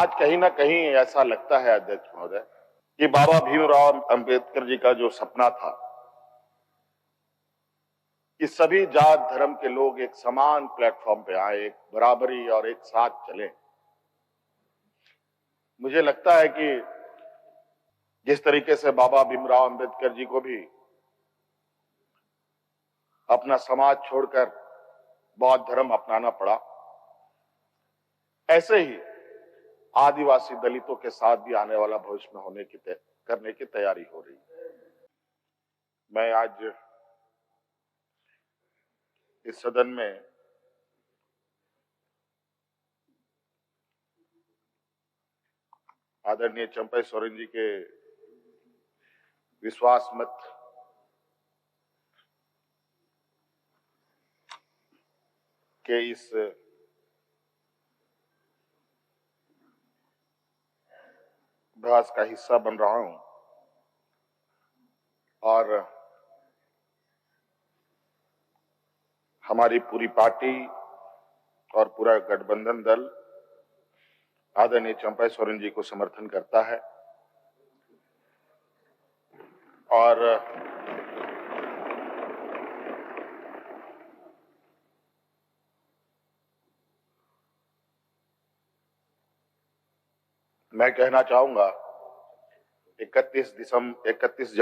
आज कहीं ना कहीं ऐसा लगता है अध्यक्ष महोदय कि बाबा भीमराव अंबेडकर जी का जो सपना था कि सभी जात धर्म के लोग एक समान प्लेटफॉर्म पे आए, एक बराबरी और एक साथ चले। मुझे लगता है कि जिस तरीके से बाबा भीमराव अंबेडकर जी को भी अपना समाज छोड़कर बौद्ध धर्म अपनाना पड़ा, ऐसे ही आदिवासी दलितों के साथ भी आने वाला भविष्य में करने की तैयारी हो रही है। मैं आज इस सदन में आदरणीय चंपई सोरेन जी के विश्वास मत के इस अभ्यास का हिस्सा बन रहा हूं और हमारी पूरी पार्टी और पूरा गठबंधन दल आदरणीय चंपई सोरेन जी को समर्थन करता है और मैं कहना चाहूंगा 31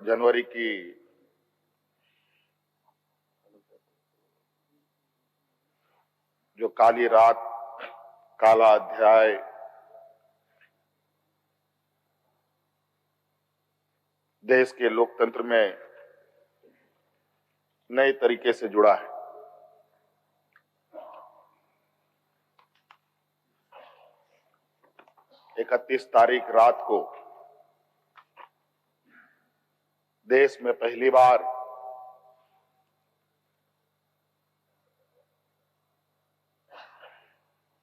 जनवरी की जो काली रात, काला अध्याय देश के लोकतंत्र में नए तरीके से जुड़ा है। 31 तारीख रात को देश में पहली बार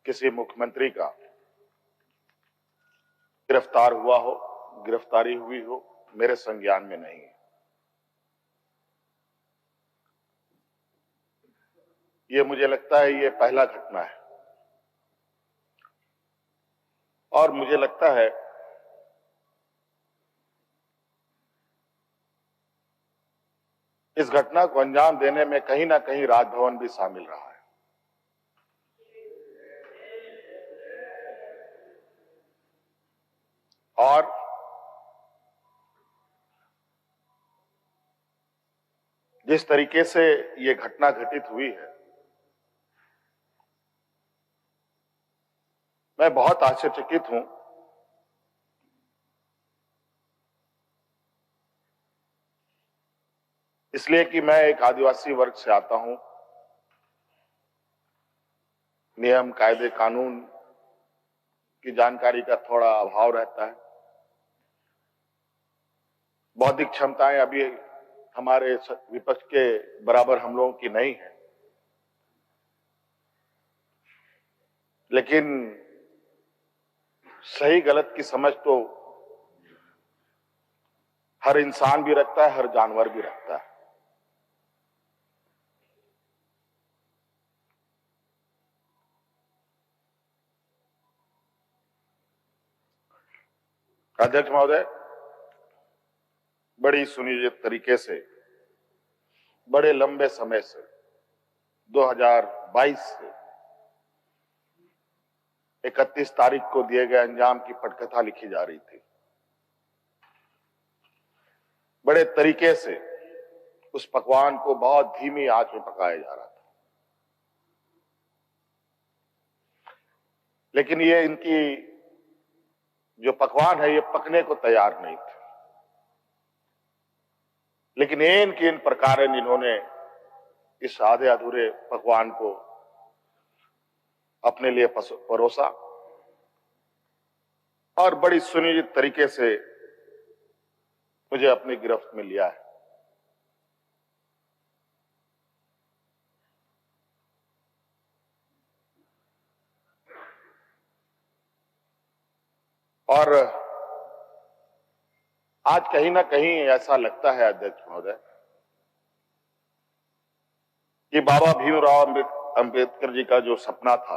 किसी मुख्यमंत्री का गिरफ्तारी हुई हो, मेरे संज्ञान में नहीं है। ये मुझे लगता है ये पहला घटना है और मुझे लगता है इस घटना को अंजाम देने में कहीं ना कहीं राजभवन भी शामिल रहा है। और जिस तरीके से ये घटना घटित हुई है, मैं बहुत आश्चर्यचकित हूं। इसलिए कि मैं एक आदिवासी वर्ग से आता हूं। नियम, कायदे, कानून की जानकारी का थोड़ा अभाव रहता है। बौद्धिक क्षमताएं अभी हमारे विपक्ष के बराबर हम लोगों की नहीं है, लेकिन सही गलत की समझ तो हर इंसान भी रखता है, हर जानवर भी रखता है। अध्यक्ष महोदय, बड़ी सुनियोजित तरीके से, बड़े लंबे समय से 2022 से 31 तारीख को दिए गए अंजाम की पटकथा लिखी जा रही थी। बड़े तरीके से उस पकवान को बहुत धीमी आंच में पकाया जा रहा था, लेकिन ये इनकी जो पकवान है ये पकने को तैयार नहीं थे। लेकिन इन प्रकार इन्होंने इस आधे अधूरे पकवान को अपने लिए परोसा और बड़ी सुनियोजित तरीके से मुझे अपनी गिरफ्त में लिया है। और आज कहीं ना कहीं ऐसा लगता है अध्यक्ष महोदय कि बाबा भीमराव अंबेडकर जी का जो सपना था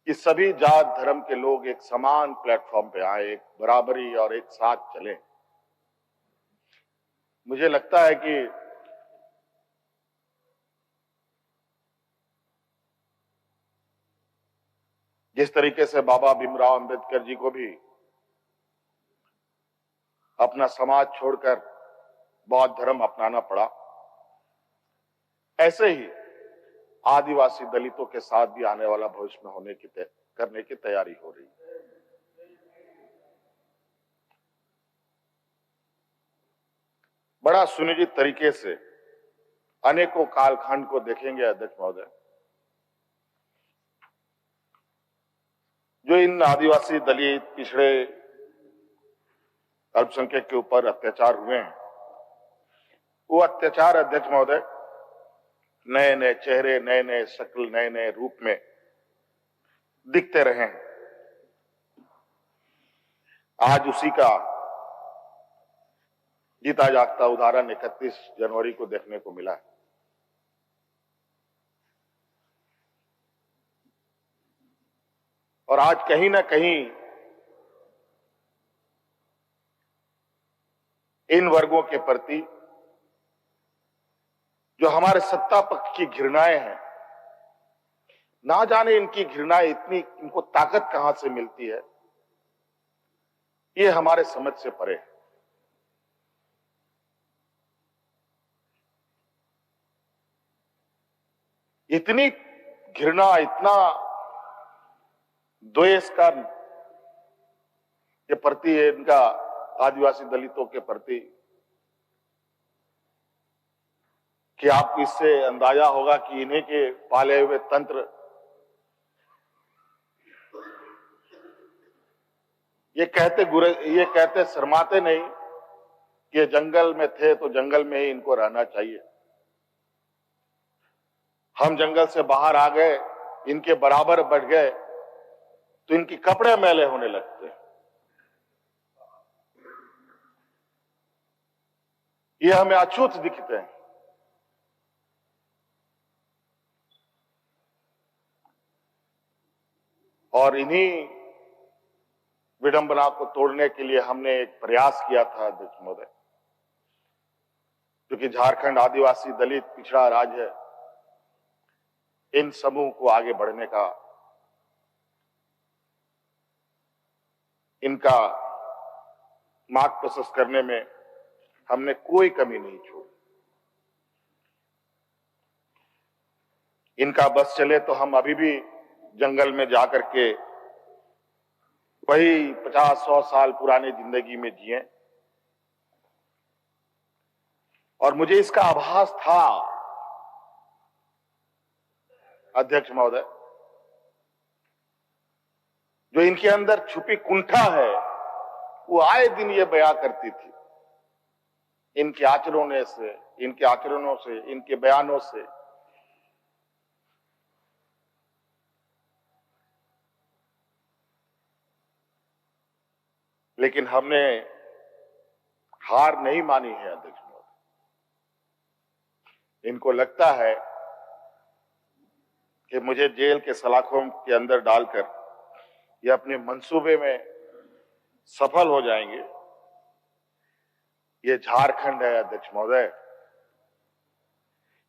कि सभी जात धर्म के लोग एक समान प्लेटफॉर्म पे आए, एक बराबरी और एक साथ चले। मुझे लगता है कि जिस तरीके से बाबा भीमराव अंबेडकर जी को भी अपना समाज छोड़कर बौद्ध धर्म अपनाना पड़ा, ऐसे ही आदिवासी दलितों के साथ भी आने वाला भविष्य में करने की तैयारी हो रही है। बड़ा सुनिश्चित तरीके से अनेकों कालखंड को देखेंगे अध्यक्ष महोदय, जो इन आदिवासी दलित पिछड़े अल्पसंख्यक के ऊपर अत्याचार हुए हैं, वो अत्याचार अध्यक्ष महोदय नए नए चेहरे, नए नए शक्ल, नए नए रूप में दिखते रहे हैं। आज उसी का जीता जागता उदाहरण 31 जनवरी को देखने को मिला है। और आज कहीं ना कहीं इन वर्गों के प्रति जो हमारे सत्ता पक्ष की घृणाएं हैं, ना जाने इनकी घृणाएं इनको ताकत कहां से मिलती है, ये हमारे समझ से परे है। इतनी घृणा, इतना द्वेष के प्रति इनका आदिवासी दलितों के प्रति कि आपको इससे अंदाजा होगा कि इन्हीं के पाले हुए तंत्र ये कहते शर्माते नहीं कि ये जंगल में थे तो जंगल में ही इनको रहना चाहिए। हम जंगल से बाहर आ गए, इनके बराबर बढ़ गए तो इनके कपड़े मैले होने लगते हैं। ये हमें अछूत दिखते हैं। और इन्हीं विडंबना को तोड़ने के लिए हमने एक प्रयास किया था अध्यक्ष महोदय, क्योंकि झारखंड आदिवासी दलित पिछड़ा राज्य है, इन समूह को आगे बढ़ने का, इनका मार्ग प्रशस्त करने में हमने कोई कमी नहीं छोड़ी। इनका बस चले तो हम अभी भी जंगल में जाकर के वही 50-100 साल पुरानी जिंदगी में जिए। और मुझे इसका आभास था अध्यक्ष महोदय, जो इनके अंदर छुपी कुंठा है वो आए दिन ये बयां करती थी, इनके आचरणों से, इनके बयानों से। लेकिन हमने हार नहीं मानी है अध्यक्ष महोदय। इनको लगता है कि मुझे जेल के सलाखों के अंदर डालकर ये अपने मंसूबे में सफल हो जाएंगे। ये झारखंड है अध्यक्ष महोदय,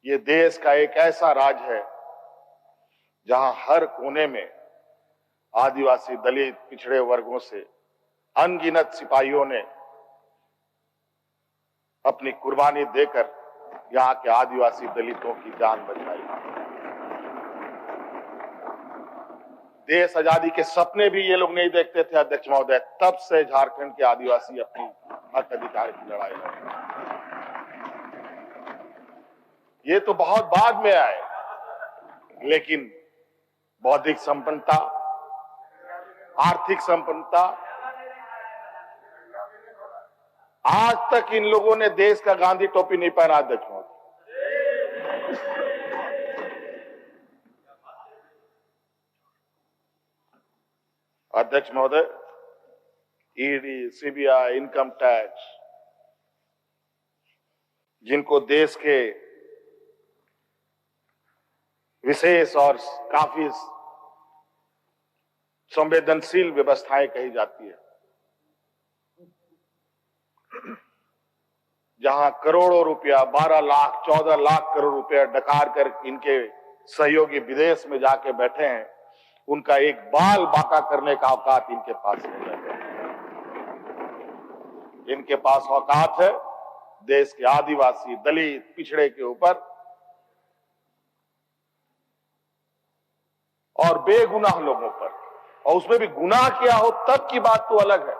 ये देश का एक ऐसा राज्य है जहां हर कोने में आदिवासी दलित पिछड़े वर्गों से अनगिनत सिपाहियों ने अपनी कुर्बानी देकर यहां के आदिवासी दलितों की जान बचाई। देश आजादी के सपने भी ये लोग नहीं देखते थे अध्यक्ष महोदय, तब से झारखंड के आदिवासी अपनी हक अधिकार की लड़ाई लड़ रहे हैं। ये तो बहुत बाद में आए, लेकिन बौद्धिक संपन्नता, आर्थिक संपन्नता, आज तक इन लोगों ने देश का गांधी टोपी नहीं पहना अध्यक्ष महोदय। अध्यक्ष महोदय, ईडी, सीबीआई, इनकम टैक्स, जिनको देश के विशेष और काफी संवेदनशील व्यवस्थाएं कही जाती है, जहां करोड़ों रुपया 12 लाख 14 लाख करोड़ रुपया डकार कर इनके सहयोगी विदेश में जाके बैठे हैं, उनका एक बाल बाका करने का औकात इनके पास नहीं है। इनके पास औकात है देश के आदिवासी, दलित, पिछड़े के ऊपर और बेगुनाह लोगों पर, और उसमें भी गुनाह किया हो तब की बात तो अलग है,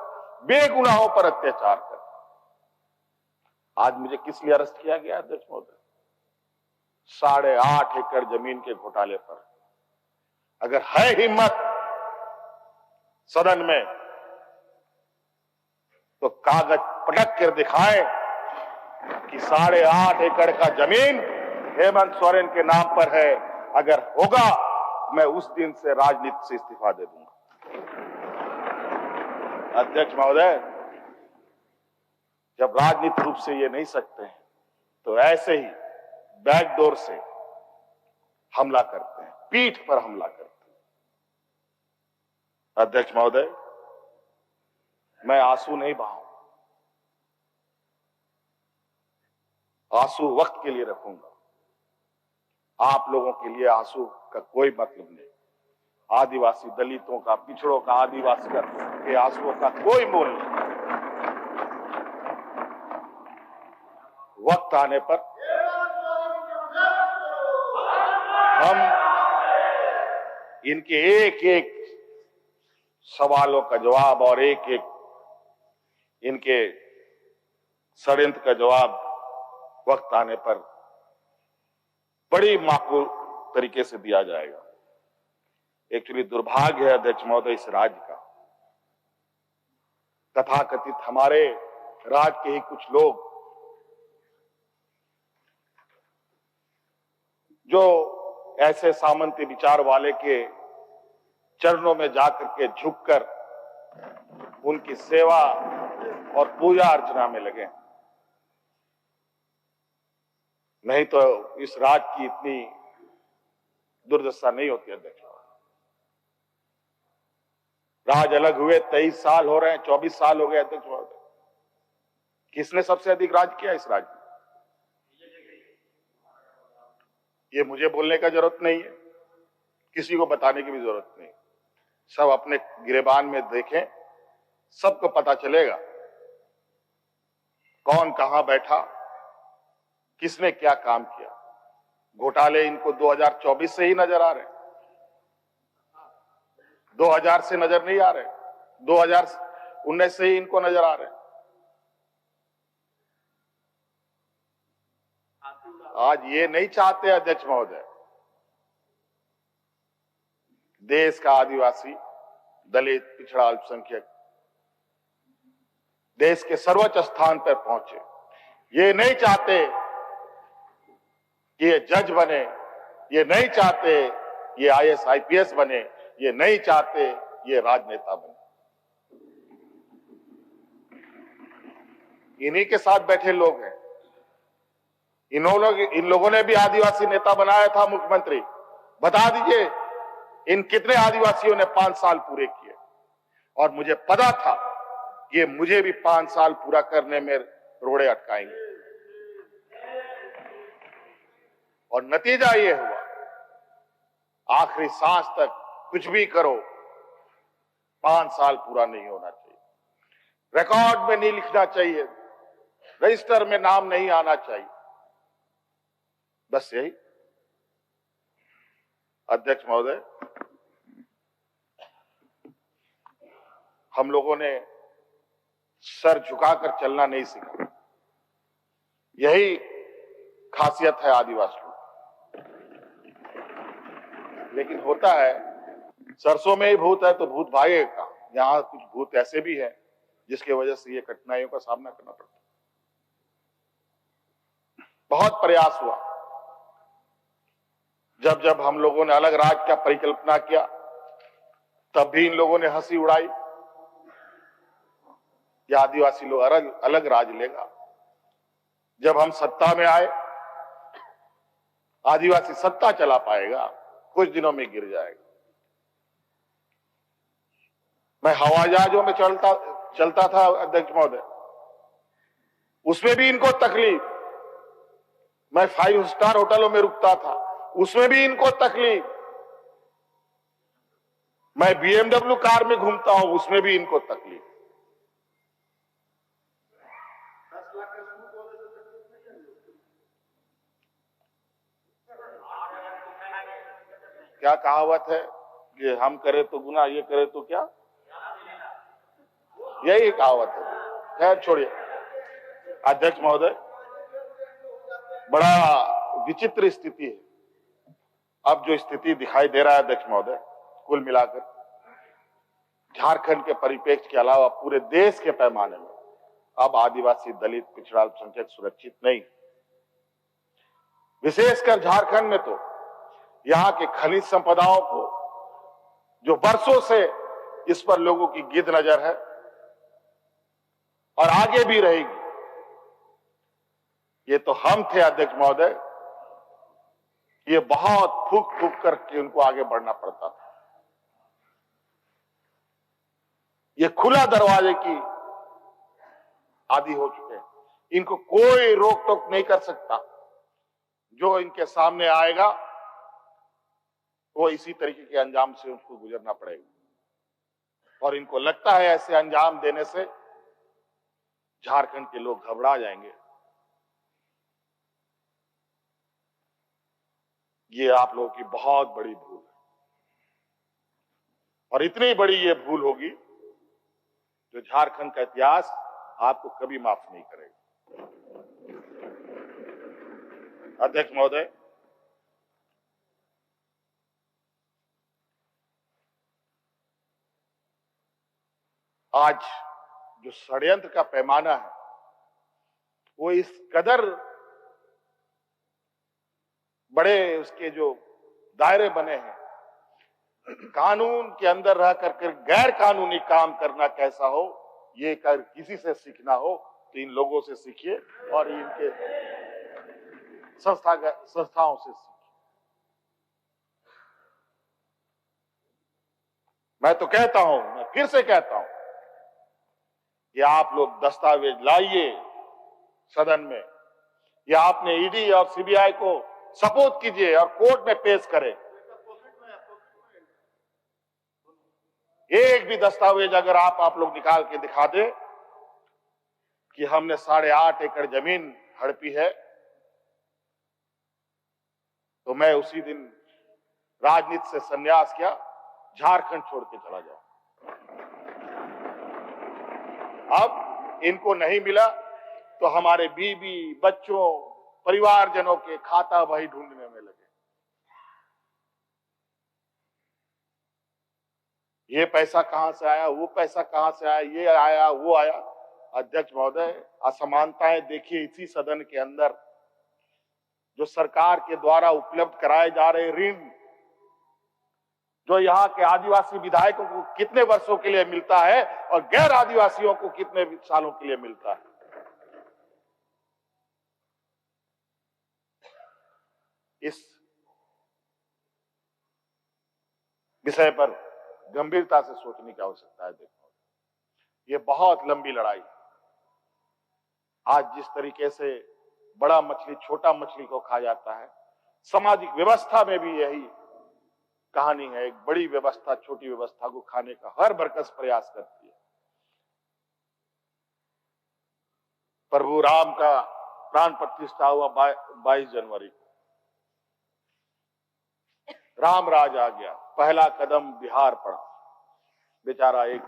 बेगुनाहों पर अत्याचार कर। आज मुझे किस लिए अरेस्ट किया गया अध्यक्ष महोदय? 8.5 एकड़ जमीन के घोटाले पर। अगर है हिम्मत सदन में तो कागज पटक कर दिखाएं कि 8.5 एकड़ का जमीन हेमंत सोरेन के नाम पर है। अगर होगा मैं उस दिन से राजनीति से इस्तीफा दे दूंगा। अध्यक्ष महोदय, जब राजनीतिक रूप से ये नहीं सकते हैं तो ऐसे ही बैकडोर से हमला करते हैं, पीठ पर हमला करते हैं। अध्यक्ष महोदय, मैं आंसू नहीं बहाऊं, आंसू वक्त के लिए रखूंगा। आप लोगों के लिए आंसू का कोई मतलब नहीं। आदिवासी दलितों का, पिछड़ों का, आदिवासी के आंसुओं का कोई मोल नहीं। वक्त आने पर हम इनके एक एक सवालों का जवाब और एक एक इनके षड्यंत्र का जवाब वक्त आने पर बड़ी माकूल तरीके से दिया जाएगा। एक्चुअली दुर्भाग्य है अध्यक्ष महोदय इस राज्य का, तथाकथित हमारे राज्य के ही कुछ लोग जो ऐसे सामंती विचार वाले के चरणों में जाकर के झुककर उनकी सेवा और पूजा अर्चना में लगे, नहीं तो इस राज्य की इतनी दुर्दशा नहीं होती अध्यक्ष। राज अलग हुए 23 साल हो रहे हैं, 24 साल हो गए अध्यक्ष महोदय। किसने सबसे अधिक राज किया इस राज्य में? ये मुझे बोलने का जरूरत नहीं है, किसी को बताने की भी जरूरत नहीं। सब अपने गिरेबान में देखें, सबको पता चलेगा कौन कहां बैठा, किसने क्या काम किया। घोटाले इनको 2024 से ही नजर आ रहे हैं, 2000 से नजर नहीं आ रहे, 2019 से ही इनको नजर आ रहे हैं। आज ये नहीं चाहते अध्यक्ष महोदय देश का आदिवासी, दलित, पिछड़ा, अल्पसंख्यक देश के सर्वोच्च स्थान पर पहुंचे। ये नहीं चाहते कि ये जज बने, ये नहीं चाहते ये IAS IPS बने, ये नहीं चाहते ये राजनेता बने। इन्हीं के साथ बैठे लोग हैं। इन लोगों ने भी आदिवासी नेता बनाया था मुख्यमंत्री। बता दीजिए इन कितने आदिवासियों ने 5 साल पूरे किए। और मुझे पता था कि ये मुझे भी 5 साल पूरा करने में रोड़े अटकाएंगे, और नतीजा ये हुआ आखिरी सांस तक कुछ भी करो 5 साल पूरा नहीं होना चाहिए, रिकॉर्ड में नहीं लिखना चाहिए, रजिस्टर में नाम नहीं आना चाहिए। बस यही। अध्यक्ष महोदय, हम लोगों ने सर झुकाकर चलना नहीं सीखा। यही खासियत है आदिवासियों। लेकिन होता है सरसों में ही भूत है तो भूत भागेगा। यहां कुछ भूत ऐसे भी हैं जिसकी वजह से ये कठिनाइयों का सामना करना पड़ता है। बहुत प्रयास हुआ, जब जब हम लोगों ने अलग राज्य का परिकल्पना किया तब भी इन लोगों ने हंसी उड़ाई कि आदिवासी लोग अलग राज्य लेगा। जब हम सत्ता में आए, आदिवासी सत्ता चला पाएगा, कुछ दिनों में गिर जाएगा। मैं हवाई जहाजों में चलता था अध्यक्ष महोदय, उसमें भी इनको तकलीफ। मैं 5 स्टार होटलों में रुकता था, उसमें भी इनको तकलीफ। मैं BMW कार में घूमता हूं, उसमें भी इनको तकलीफ। क्या कहावत है कि हम करें तो गुनाह, ये करे तो क्या, यही कहावत है। खैर छोड़िए अध्यक्ष महोदय, बड़ा विचित्र स्थिति है। अब जो स्थिति दिखाई दे रहा है अध्यक्ष महोदय, कुल मिलाकर झारखंड के परिप्रेक्ष्य के अलावा पूरे देश के पैमाने में अब आदिवासी, दलित, पिछड़ा, अल्पसंख्यक सुरक्षित नहीं। विशेषकर झारखंड में तो यहां के खनिज संपदाओं को, जो वर्षों से इस पर लोगों की गिद्ध नजर है और आगे भी रहेगी। ये तो हम थे अध्यक्ष महोदय, ये बहुत फूक फूक करके उनको आगे बढ़ना पड़ता था। ये खुला दरवाजे की आदी हो चुके हैं, इनको कोई रोक टोक नहीं कर सकता। जो इनके सामने आएगा वो इसी तरीके के अंजाम से उनको गुजरना पड़ेगा। और इनको लगता है ऐसे अंजाम देने से झारखंड के लोग घबरा जाएंगे। ये आप लोगों की बहुत बड़ी भूल है, और इतनी बड़ी ये भूल होगी जो झारखंड का इतिहास आपको कभी माफ नहीं करेगा। अध्यक्ष महोदय, आज जो षड्यंत्र का पैमाना है वो इस कदर बड़े, उसके जो दायरे बने हैं, कानून के अंदर रह करके गैर कानूनी काम करना कैसा हो, ये कर किसी से सीखना हो तो इन लोगों से सीखिए और इनके संस्थाओं से सीखिए। मैं तो कहता हूं, मैं फिर से कहता हूं कि आप लोग दस्तावेज लाइए सदन में, या आपने ईडी और सीबीआई को सपोर्ट कीजिए और कोर्ट में पेश करें। एक भी दस्तावेज अगर आप लोग निकाल के दिखा दे कि हमने 8.5 एकड़ जमीन हड़पी है, तो मैं उसी दिन राजनीति से संन्यास किया, झारखंड छोड़ के चला जाऊं। अब इनको नहीं मिला तो हमारे बीवी, बच्चों, परिवारजनों के खाता बही ढूंढने में लगे। ये पैसा कहां से आया, वो पैसा कहां से आया, ये आया, वो आया। अध्यक्ष महोदय, असमानताएं देखिए इसी सदन के अंदर। जो सरकार के द्वारा उपलब्ध कराए जा रहे ऋण, जो यहाँ के आदिवासी विधायकों को कितने वर्षों के लिए मिलता है और गैर आदिवासियों को कितने सालों के लिए मिलता है। इस विषय पर गंभीरता से सोचने की आवश्यकता है। देखो, ये बहुत लंबी लड़ाई। आज जिस तरीके से बड़ा मछली छोटा मछली को खा जाता है, सामाजिक व्यवस्था में भी यही कहानी है। एक बड़ी व्यवस्था छोटी व्यवस्था को खाने का हर बरकस प्रयास करती है। प्रभु राम का प्राण प्रतिष्ठा हुआ 22 जनवरी को। राम राज आ गया, पहला कदम बिहार पड़ा। बेचारा एक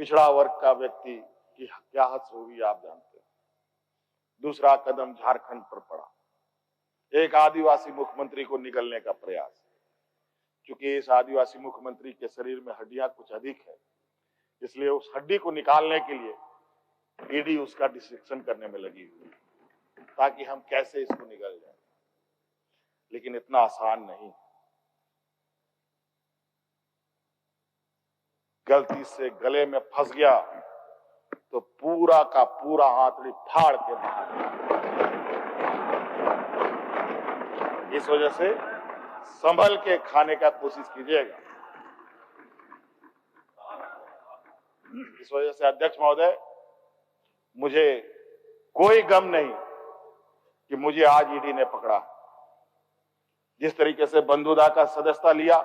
पिछड़ा वर्ग का व्यक्ति की क्या हद होगी आप जानते हैं। दूसरा कदम झारखंड पर पड़ा, एक आदिवासी मुख्यमंत्री को निगलने का प्रयास। क्योंकि इस आदिवासी मुख्यमंत्री के शरीर में हड्डियां कुछ अधिक है, इसलिए उस हड्डी को निकालने के लिए ईडी उसका डिसेक्शन करने में लगी हुई, ताकि हम कैसे इसको निगल जाए। लेकिन इतना आसान नहीं। गलती से गले में फंस गया तो पूरा का पूरा आंतड़ी फाड़ के बाहर। इस वजह से संभल के खाने का कोशिश कीजिएगा। इस वजह से अध्यक्ष महोदय, मुझे कोई गम नहीं कि मुझे आज ईडी ने पकड़ा। जिस तरीके से बंधुदा का सदस्यता लिया,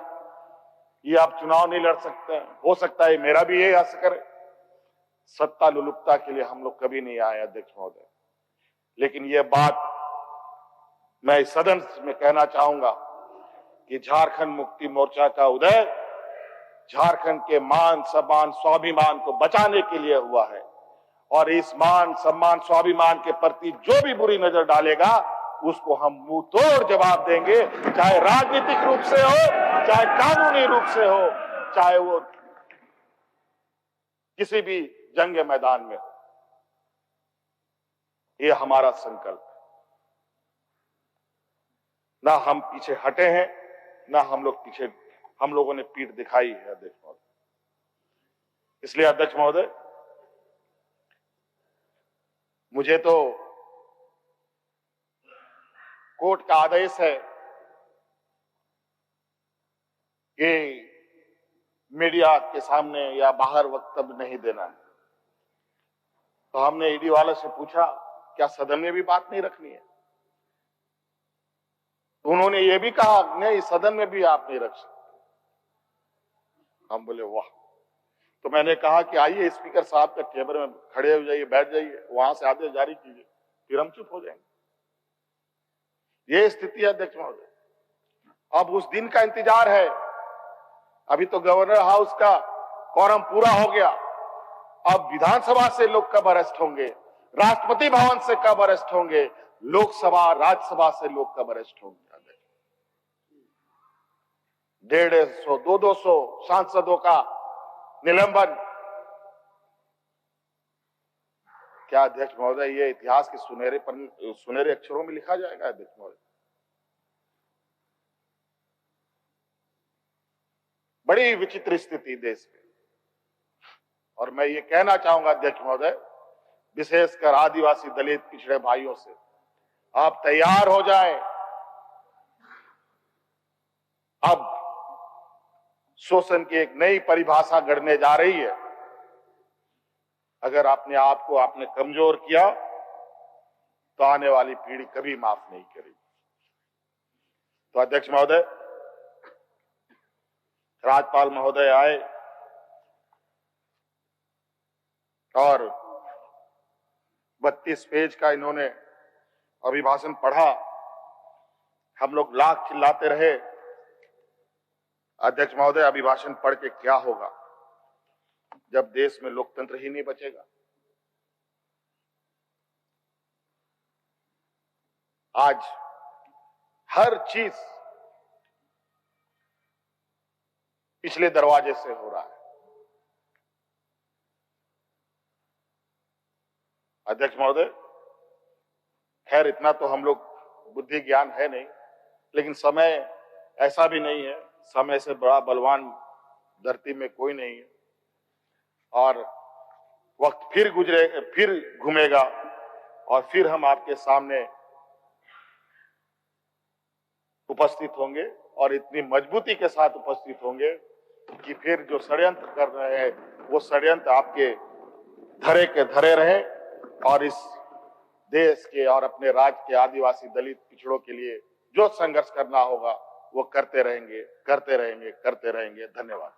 ये आप चुनाव नहीं लड़ सकते हैं, हो सकता है मेरा भी यही हक करे। सत्ता लुलुपता के लिए हम लोग कभी नहीं आए अध्यक्ष महोदय, लेकिन ये बात मैं इस सदन में कहना चाहूंगा कि झारखंड मुक्ति मोर्चा का उदय झारखंड के मान सम्मान स्वाभिमान को बचाने के लिए हुआ है, और इस मान सम्मान स्वाभिमान के प्रति जो भी बुरी नजर डालेगा उसको हम मुंह तोड़ जवाब देंगे, चाहे राजनीतिक रूप से हो, चाहे कानूनी रूप से हो, चाहे वो किसी भी जंग मैदान में हो। ये हमारा संकल्प है। ना हम पीछे हटे हैं, ना हम लोगों ने पीठ दिखाई है अध्यक्ष महोदय। इसलिए अध्यक्ष महोदय, मुझे तो कोर्ट का आदेश है कि मीडिया के सामने या बाहर वक्तव्य नहीं देना है। तो हमने ईडी वाले से पूछा, क्या सदन में भी बात नहीं रखनी है? तो उन्होंने ये भी कहा, नहीं सदन में भी आप नहीं रख सकते। हम बोले वाह। तो मैंने कहा कि आइए स्पीकर साहब के टेबल में खड़े हो जाइए, बैठ जाइए, वहां से आदेश जारी कीजिए, फिर हम चुप हो जाएंगे। ये स्थिति है अध्यक्ष महोदय। अब उस दिन का इंतजार है। अभी तो गवर्नर हाउस का quorum पूरा हो गया। अब विधानसभा से लोग कब अरेस्ट होंगे, राष्ट्रपति भवन से कब अरेस्ट होंगे, लोकसभा राज्यसभा से लोग कब अरेस्ट होंगे? 150, 200 सांसदों का निलंबन। क्या अध्यक्ष महोदय ये इतिहास के सुनहरे अक्षरों में लिखा जाएगा अध्यक्ष महोदय? बड़ी विचित्र स्थिति देश में। और मैं ये कहना चाहूंगा अध्यक्ष महोदय, विशेषकर आदिवासी दलित पिछड़े भाइयों से, आप तैयार हो जाएं। अब शोषण की एक नई परिभाषा गढ़ने जा रही है। अगर आपने कमजोर किया तो आने वाली पीढ़ी कभी माफ नहीं करेगी। तो अध्यक्ष महोदय, राज्यपाल महोदय आए और 32 पेज का इन्होंने अभिभाषण पढ़ा। हम लोग लाख चिल्लाते रहे। अध्यक्ष महोदय, अभिभाषण पढ़ के क्या होगा जब देश में लोकतंत्र ही नहीं बचेगा? आज हर चीज पिछले दरवाजे से हो रहा है। अध्यक्ष महोदय, खैर इतना तो हम लोग बुद्धि ज्ञान है नहीं, लेकिन समय ऐसा भी नहीं है, समय से बड़ा बलवान धरती में कोई नहीं है। और वक्त फिर घूमेगा और फिर हम आपके सामने उपस्थित होंगे, और इतनी मजबूती के साथ उपस्थित होंगे कि फिर जो षड्यंत्र कर रहे हैं वो षड्यंत्र आपके धरे के धरे रहे, और इस देश के और अपने राज्य के आदिवासी दलित पिछड़ों के लिए जो संघर्ष करना होगा वो करते रहेंगे। धन्यवाद।